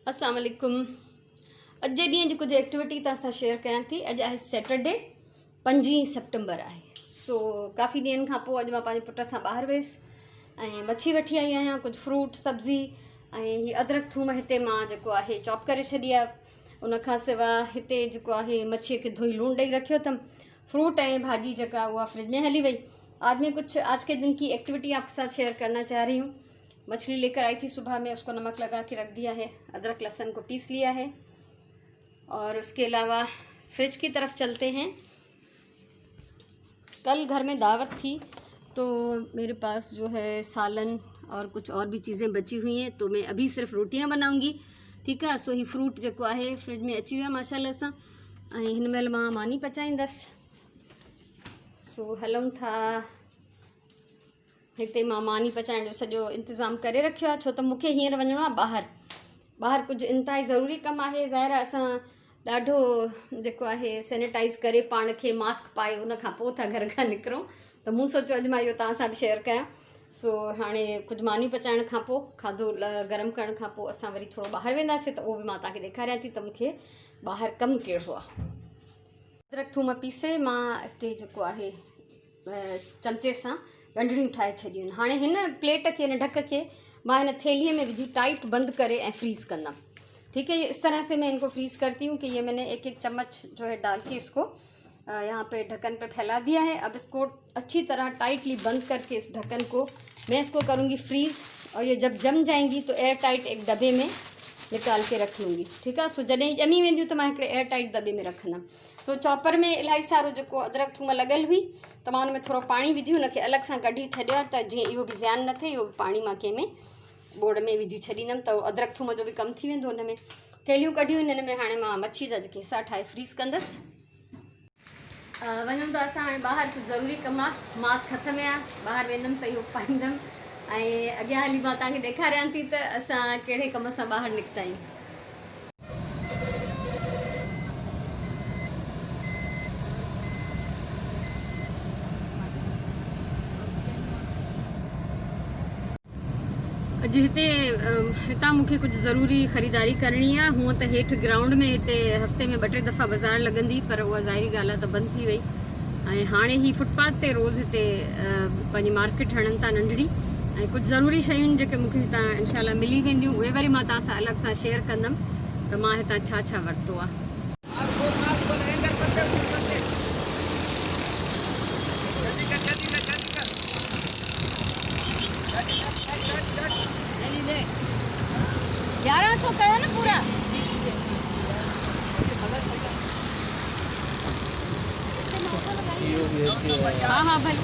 अस्सलाम वालेकुम। अॼु जे ॾींहं जी कुझु एक्टिविटी तव्हां सां शेयर कयां थी। अॼु आहे सैटरडे 5 सितंबर आहे। काफ़ी ॾींहंनि खां पोइ अॼु मां पंहिंजे पुट सां ॿाहिरि वियसि ऐं मच्छी वठी आई आहियां, कुझु फ्रूट सब्ज़ी ऐं हीअ अदरक थूम हिते मां जेको आहे चॉप करे छॾी आहे। उन खां सवाइ हिते जेको आहे मच्छीअ खे धोई लूणु ॾेई रखियो अथमि। फ्रूट ऐं भाॼी जेका उहा फ्रिज में हली वई। कुछ आज के दिन की एक्टिविटी आपके साथ शेयर करना चाह रही हूँ। मछली लेकर आई थी सुबह में, उसको नमक लगा के रख दिया है, अदरक लहसुन को पीस लिया है और उसके अलावा फ्रिज की तरफ चलते हैं। कल घर में दावत थी तो मेरे पास जो है सालन और कुछ और भी चीज़ें बची हुई हैं, तो मैं अभी सिर्फ रोटियां बनाऊंगी। ठीक है। सो ही फ्रूट जो है फ्रिज में अची वियो माशाल्लाह सां ऐं हिन महिल मां मानी पचाईंदसि। सो हलूं था। हिते मां मानी पचाइण जो सॼो इंतज़ाम करे रखियो आहे, छो त मूंखे हींअर वञिणो आहे ॿाहिरि कुझु इंतिहाई ज़रूरी कमु आहे। ज़ाहिर आहे असां ॾाढो जेको आहे सैनिटाइज़ करे पाण खे मास्क पाए उन खां पोइ था घर खां निकिरूं, त मूं सोचियो अॼु मां इहो तव्हां सां बि शेयर कयां। सो हाणे कुझु मानी पचाइण खां पोइ, खाधो गरम करण खां पोइ असां वरी थोरो ॿाहिरि वेंदासीं, त उहो बि मां तव्हांखे ॾेखारियां थी त मूंखे ॿाहिरि कमु कहिड़ो आहे। अदरक थूम पीसे मां हिते जेको आहे चमचे सां ॻंढियूं ठाहे छॾियूं आहिनि। हाणे हिन प्लेट खे, हिन ढक के मां हिन थैलीअ में विझी टाइट बंद करे ऐं फ्रीज़ कंदमि। ठीक है। ये इस तरह से मैं इनको फ्रीज़ करती हूँ कि ये मैंने एक एक चम्मच जो है डाल के इसको यहाँ पे ढक्कन पे फैला दिया है। अब इसको अच्छी तरह टाइटली बंद करके इस ढक्कन को मैं इसको करूँगी फ्रीज़, और ये जब जम जाएंगी तो एयर टाइट एक दॿे में निकाल के रख लूँगी। ठीक है। सो जॾहिं ॼमी वेंदियूं त मां हिकिड़े एयर टाइट दॿे में रखंदमि। सो चॉपर में इलाही सारो जेको अदरक थूम लॻल हुई त मां हुन में थोरो पाणी विझी हुनखे अलॻि सां कढी छॾियो आहे, त जीअं इहो बि ज़्यान न थिए। इहो पाणी मां कंहिंमें बोड़ में विझी छॾींदमि त अदरक थूम जो बि कमु थी वेंदो। हुन में थैलियूं कढियूं हिन में हाणे मां मच्छी जा जेके हिसा ठाहे फ्रीज़ कंदसि। वञूं था असां हाणे ॿाहिरि, कुझु ज़रूरी कमु आहे। मास्क हथ में आहे, ॿाहिरि वेंदमि त इहो पाईंदमि ऐं अॻियां हली मां तव्हांखे ॾेखारियां थी त असां कहिड़े कम सां ॿाहिरि निकिता आहियूं। अॼु हितां मूंखे कुझु ज़रूरी ख़रीदारी करणी आहे। हूअं त हेठि ग्राउंड में हिते हफ़्ते में 2-3 दफ़ा बाज़ारि लॻंदी, पर उहा ज़ाहिरी ॻाल्हि आहे त बंदि थी वई। ऐं हाणे ही फुटपाथ ते रोज़ हिते पंहिंजी मार्केट हणनि था नंढड़ी, ऐं कुझु ज़रूरी शयूं जेके मूंखे हितां इनशाला मिली वेंदियूं उहे वरी मां तव्हां सां अलॻि सां शेयर कंदमि त मां हितां छा छा वरितो आहे। $1100 का है ना पूरा। हाँ हाँ भाई,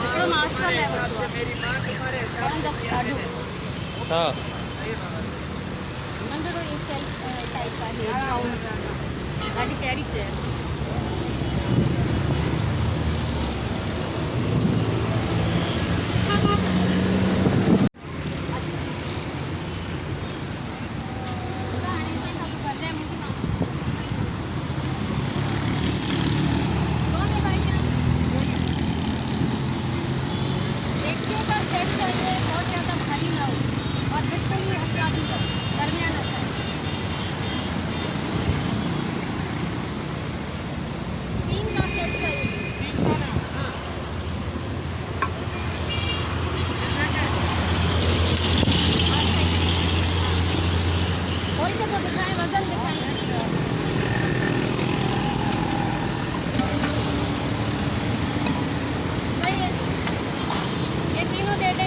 हिकिड़ो मास्क लाइ वरितो आहे। हाँ नंढड़ो इहो शेल्फ टाइप आहे, ब्राउन, ॾाढी प्यारी शइ आहे।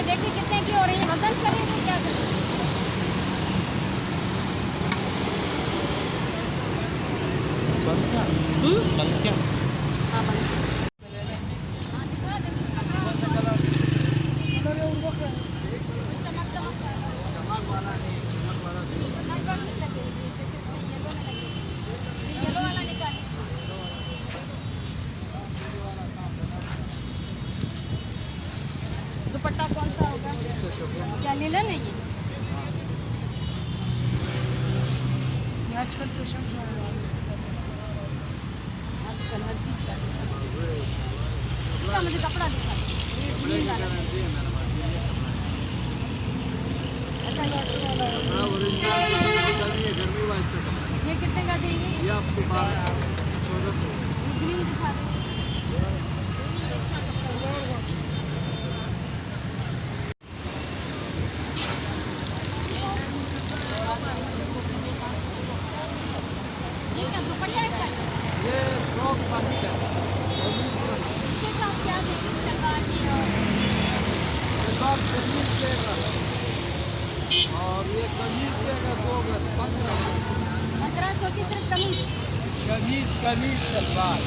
देखिए कितने की हो रही है, वजन करें तो क्या करें। बंद क्या? हाँ बंद। दुपट्टा कौन सा होगा? क्या लीलन है ये? आजकल फैशन जो है, आजकल हर चीज़ का इसका मुझे कपड़ा दिखा। ये का ये? बड़ा ओरिजिनल का भी है, गर्मी वास्ते का। ये कितने का देंगे? ये आपको 1200 1400। ये ग्रीन दिखा दें। ये क्या दुपट्टा है इसका? ये फ्रॉक पानी का इसके साथ क्या देंगे सलवार की? सलवार शमीज देगा और ये कमीज देगा 2 गज 1500 की सिर्फ कमीज। कमीज सलवार।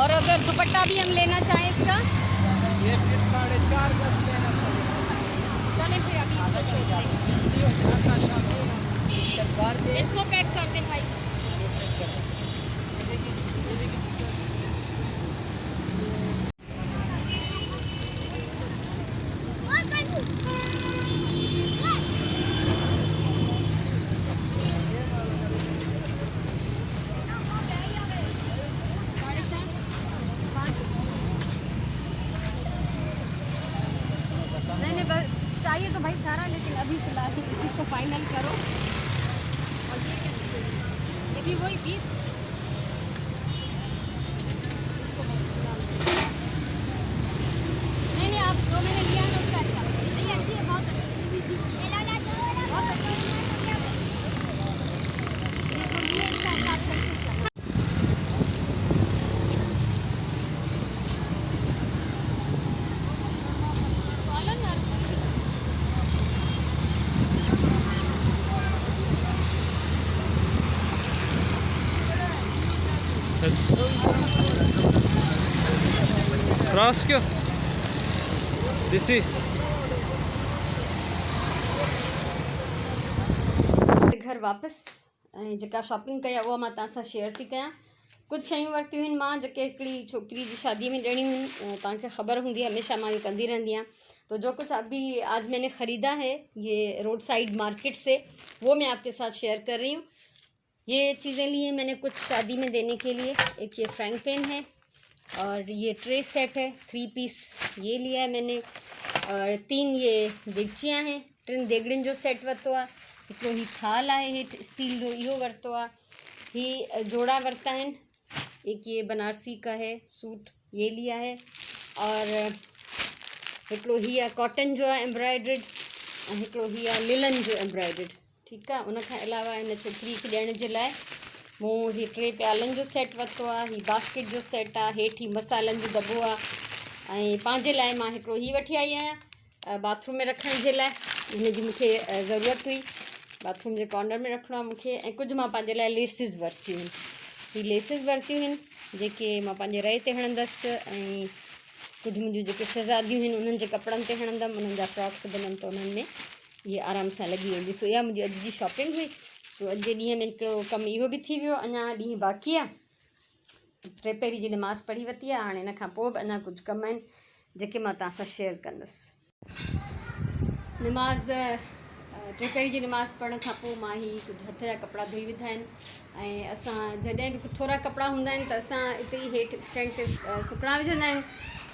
और अगर दुपट्टा भी हम लेना चाहें इसका? ये फिर 4.5 गज लेना पड़ेगा। चलें फिर अभी इसको छोड़ दें। इसको पैक कर दें भाई। नहीं बस चाहिए तो भाई सारा, लेकिन अभी फिलहाल इसी को फाइनल करो। और ये भी वही 20। नहीं आप जो मैंने लिया है ना उसका अच्छा नहीं, अच्छी है, बहुत अच्छी, बहुत अच्छी। ये तो लिए इसका हिसाब सही से चला। क्रॉस क्यों ॾिसी घर वापस ऐं जेका शॉपिंग कया उहा मां तव्हां सां शेयर थी कयां। कुछ शयूं वरितियूं आहिनि मां, जेके हिकिड़ी छोकिरी जी शादी में ॾियणी हुई। तव्हांखे ख़बर हूंदी है, हमेशा मां ये कंदी रहंदी आहियां। तो जो कुछ अभी आज मैंने ख़रीदा है ये रोड साइड मार्केट से, वो मैं आपके साथ शेयर कर रही हूँ। ये चीज़ें ली हैं मैंने कुछ शादी में देने के लिए। एक ये फ्राइंग पैन है और ये ट्रे सेट है 3 पीस, ये लिया है मैंने। और 3 ये देगचियाँ हैं, 3 देगड़ियुनि जो सेट वरितो आहे। हिकिड़ो ही थाल आहे हेठि स्टील जो, इहो वरितो आहे। ही जोड़ा वरिता आहिनि। एक ये बनारसी का है सूट, ये लिया है। और हिकिड़ो ही आहे कॉटन जो आहे एम्ब्रॉयड्रेड, ऐं हिकिड़ो ही आहे लिलन जो एम्ब्रॉयड्रेड। ठीकु आहे। उनखां अलावा हिन छोकिरी खे ॾियण जे लाइ मूं ही 3 प्यालनि जो सेट वरितो आहे। ही बास्केट जो सेट आहे, हेठि ही मसालनि जो दॿो आहे। ऐं पंहिंजे लाइ मां हिकिड़ो ही वठी आई आहियां बाथरूम में रखण जे लाइ। हिन जी मूंखे ज़रूरत हुई, बाथरूम जे कॉर्नर में रखिणो आहे मूंखे। ऐं कुझु मां पंहिंजे लाइ लेसिस वरितियूं आहिनि। ही लेसिस वरितियूं आहिनि जेके मां पंहिंजे रए ते हणंदसि, ऐं कुझु मुंहिंजियूं जेके शहज़ादियूं आहिनि उन्हनि जे कपिड़नि ते हणंदमि। उन्हनि जा फ्रॉक्स बननि त उन्हनि में ये आराम सां लॻी वेंदी। सो इहा मुंहिंजी अॼु जी शॉपिंग हुई। सो अॼु जे ॾींहं में हिकिड़ो कमु इहो बि थी वियो। अञा ॾींहुं बाक़ी आहे। 3 पहिरीं जी नमाज़ पढ़ी वरिती आहे। हाणे हिन खां पोइ बि अञा कुझु कम आहिनि जेके मां तव्हां सां शेयर कंदसि। नमाज़ 3 पहिरीं जी नमाज़ पढ़ण खां पोइ मां ही कुझु हथ जा कपिड़ा धोई विधा आहिनि। ऐं असां जॾहिं बि थोरा कपिड़ा हूंदा आहिनि त असां हिते ई हेठि स्टैंड ते सुकणा विझंदा आहियूं,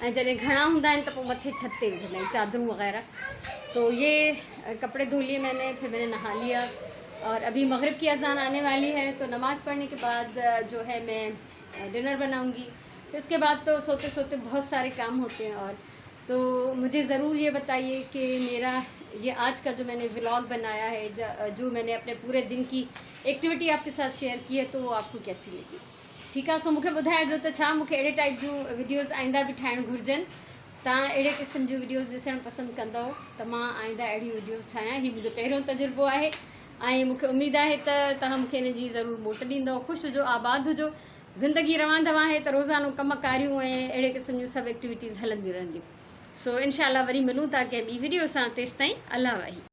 ऐं जॾहिं घणा हूंदा आहिनि त पोइ मथे छत ते विझंदा आहियूं, चादरूं वग़ैरह। तो ये कपड़े धो लिए मैंने, फिर मैंने नहा लिया। और अभी मगरिब की अज़ान आने वाली है, तो नमाज़ पढ़ने के बाद जो है मैं डिनर बनाऊंगी। तो इसके बाद तो सोते सोते बहुत सारे काम होते हैं। और तो मुझे ज़रूर ये बताइए कि मेरा ये आज का जो मैंने व्लॉग बनाया है, जो मैंने अपने पूरे दिन की एक्टिविटी आपके साथ शेयर की है, तो वो आपको कैसी लगी। ठीक है। सो मूंखे ॿुधाइजो त छा मूंखे अहिड़े टाइप जूं वीडियोज़ आईंदा बि ठाहिणु घुरिजनि। तव्हां अहिड़े क़िस्म जूं वीडियोज़ ॾिसणु पसंदि कंदव त मां आईंदा अहिड़ी वीडियोज़ ठाहियां। हीउ मुंहिंजो पहिरियों तजुर्बो आहे, ऐं मूंखे उमेदु आहे त तव्हां मूंखे हिन जी ज़रूरु मोट ॾींदव। ख़ुशि हुजो, आबाद हुजो। ज़िंदगी रवांदव आहे त रोज़ानो कम कारियूं ऐं अहिड़े क़िस्म जूं सभु एक्टिविटीज़ हलंदियूं रहंदियूं। सो इंशाअल्लाह वरी मिलूं था कंहिं ॿी वीडियो सां। तेसिताईं अल्लाह वाही।